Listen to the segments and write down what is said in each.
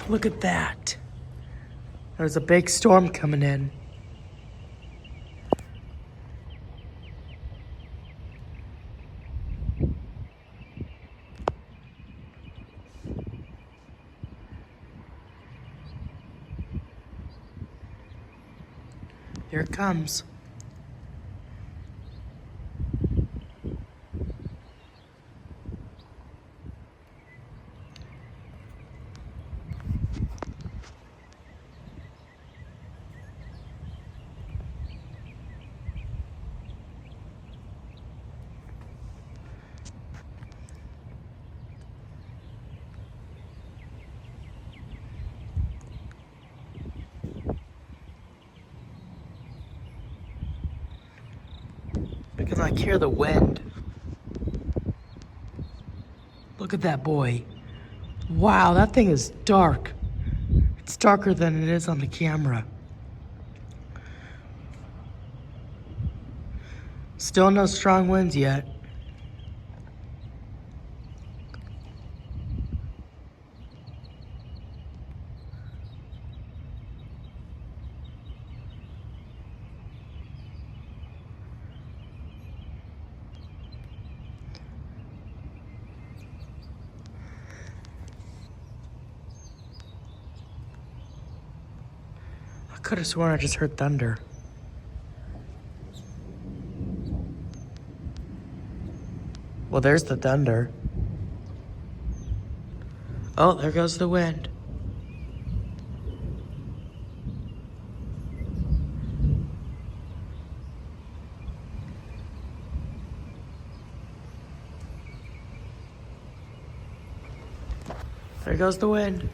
Look at that. There's a big storm coming in. Here it comes. I can like hear the wind. Look at that boy. Wow, that thing is dark. It's darker than it is on the camera. Still no strong winds yet. I could have sworn I just heard thunder. Well, there's the thunder. Oh, there goes the wind. There goes the wind.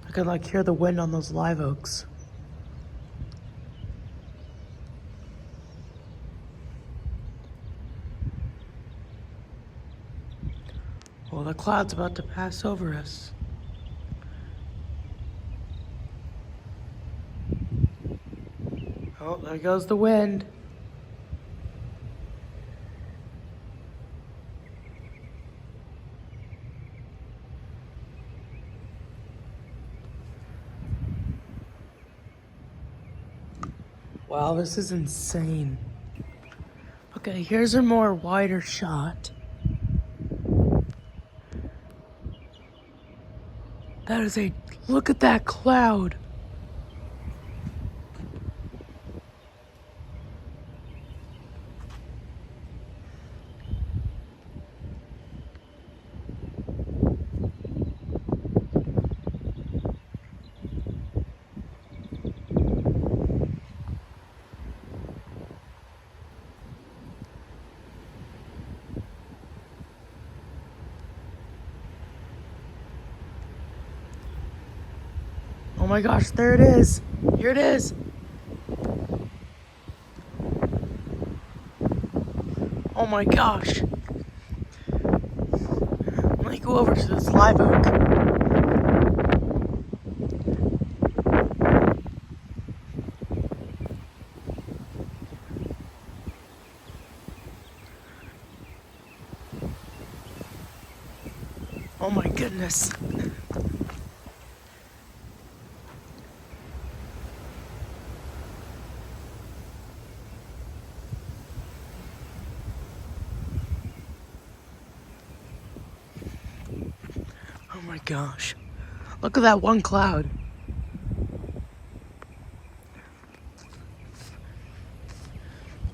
I can like hear the wind on those live oaks. Well, the cloud's about to pass over us. Oh, there goes the wind. Wow, this is insane. Okay, here's a more wider shot. That is a, look at that cloud. Oh my gosh, there it is. Here it is. Oh my gosh. Let me go over to this live oak. Oh my goodness. Oh my gosh. Look at that one cloud.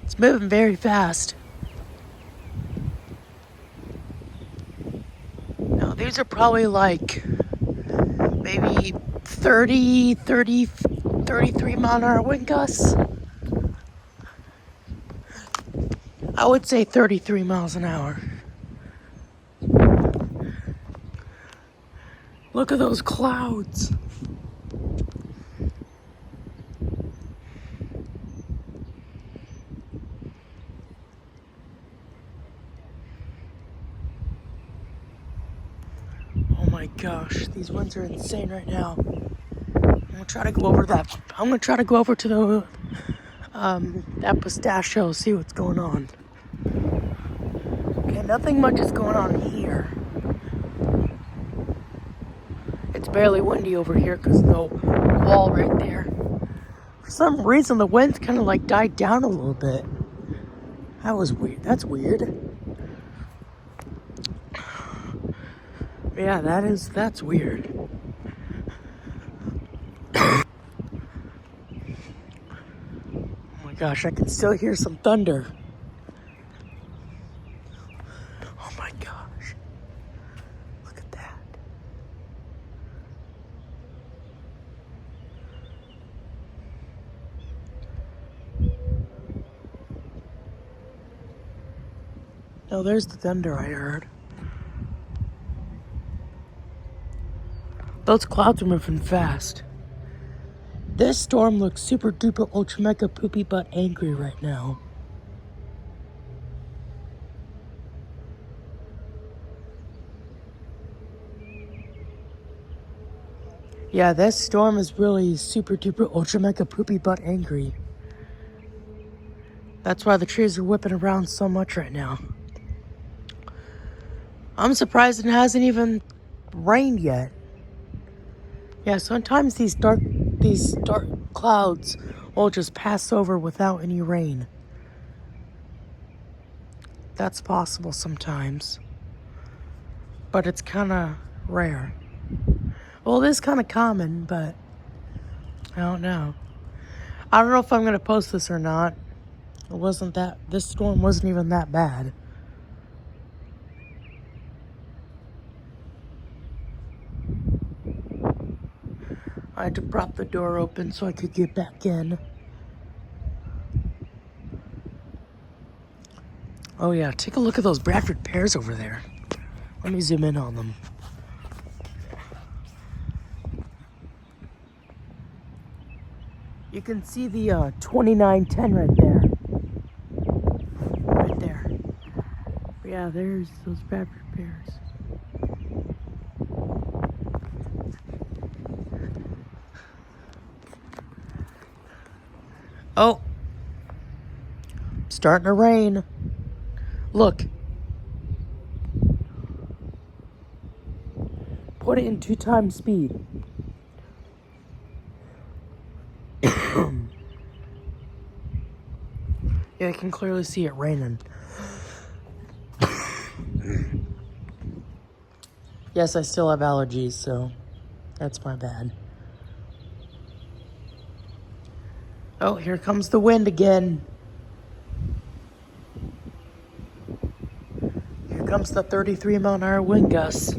It's moving very fast. Now these are probably like maybe 33 mile an hour wind gusts. I would say 33 miles an hour. Look at those clouds. my gosh, these winds are insane right now. I'm gonna try to go over that. I'm gonna try to go over to the that pistachio, see what's going on. Okay, nothing much is going on here. It's barely windy over here because of the wall right there. For some reason, the wind's kind of like died down a little bit. That was weird. That's weird. Yeah, that's weird. Oh my gosh, I can still hear some thunder. Oh my gosh. Look at that. No, there's the thunder I heard. Those clouds are moving fast. This storm looks super duper ultra mega poopy butt angry right now. Yeah, this storm is really super duper ultra mega poopy butt angry. That's why the trees are whipping around so much right now. I'm surprised it hasn't even rained yet. Yeah, sometimes these dark clouds will just pass over without any rain. That's possible sometimes. But it's kind of rare. Well, it is kind of common, but I don't know. I don't know if I'm going to post this or not. This storm wasn't even that bad. I had to prop the door open so I could get back in. Oh yeah, take a look at those Bradford pears over there. Let me zoom in on them. You can see the 2910 right there. Right there. Yeah, there's those Bradford pears. Oh, starting to rain. Look. Put it in 2 times speed. Yeah, I can clearly see it raining. Yes, I still have allergies, so that's my bad. Oh, here comes the wind again. Here comes the 33-mile-an-hour wind gusts.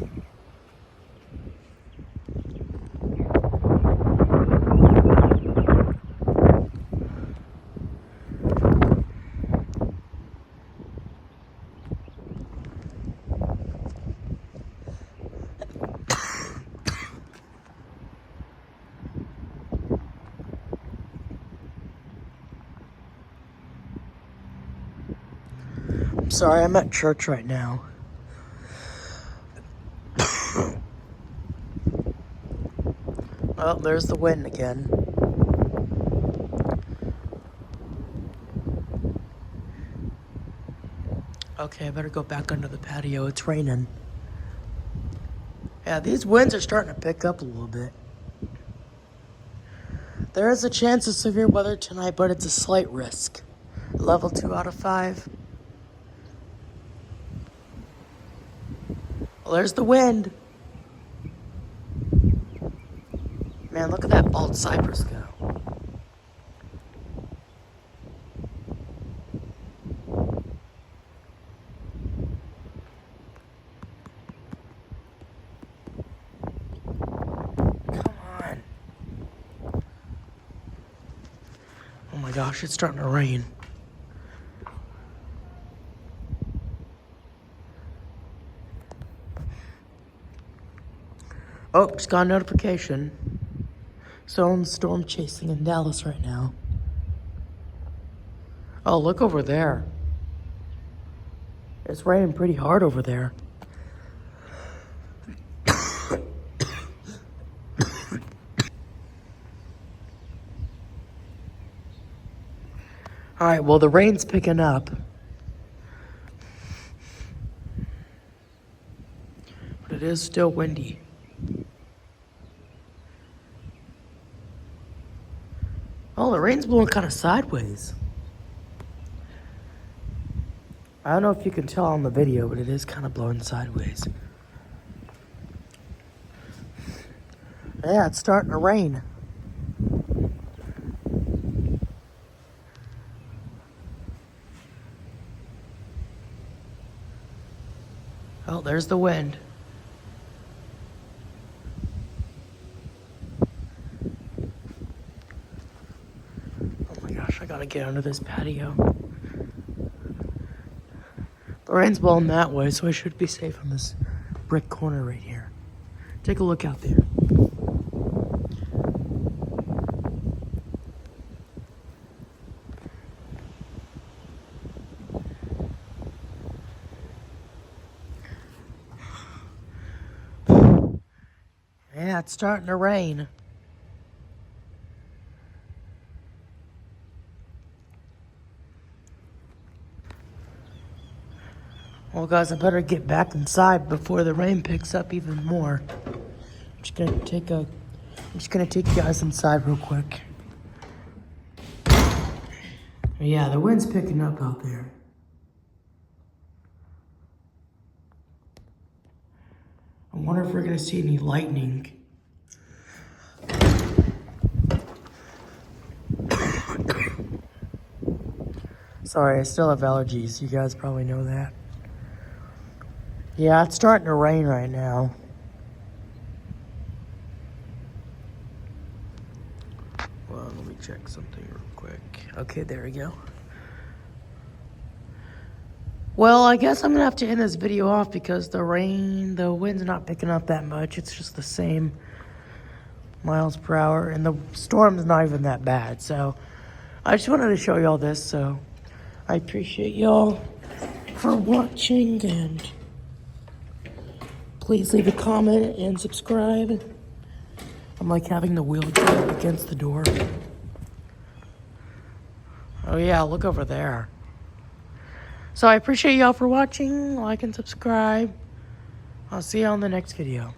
I'm sorry, I'm at church right now. Well, there's the wind again. Okay, I better go back under the patio. It's raining. Yeah, these winds are starting to pick up a little bit. There is a chance of severe weather tonight, but it's a slight risk. Level 2 out of 5. Well, there's the wind. Man, look at that bald cypress go. Come on. Oh my gosh, it's starting to rain. Oh, just got a notification. Someone's storm chasing in Dallas right now. Oh, look over there. It's raining pretty hard over there. Alright, well, the rain's picking up. But it is still windy. Oh, the rain's blowing kind of sideways. I don't know if you can tell on the video, but it is kind of blowing sideways. Yeah, it's starting to rain. Oh, there's the wind. Oh my gosh, I gotta get under this patio. The rain's blowing that way, so I should be safe on this brick corner right here. Take a look out there. Yeah, it's starting to rain. Well, guys, I better get back inside before the rain picks up even more. I'm just gonna take you guys inside real quick. Yeah, the wind's picking up out there. I wonder if we're gonna see any lightning. Sorry, I still have allergies. You guys probably know that. Yeah, it's starting to rain right now. Well, let me check something real quick. Okay, there we go. Well, I guess I'm gonna have to end this video off because the wind's not picking up that much. It's just the same miles per hour, and the storm's not even that bad. So I just wanted to show y'all this. So I appreciate y'all for watching, and please leave a comment and subscribe. I'm like having the wheelchair against the door. Oh yeah, look over there. So I appreciate y'all for watching. Like and subscribe. I'll see you on the next video.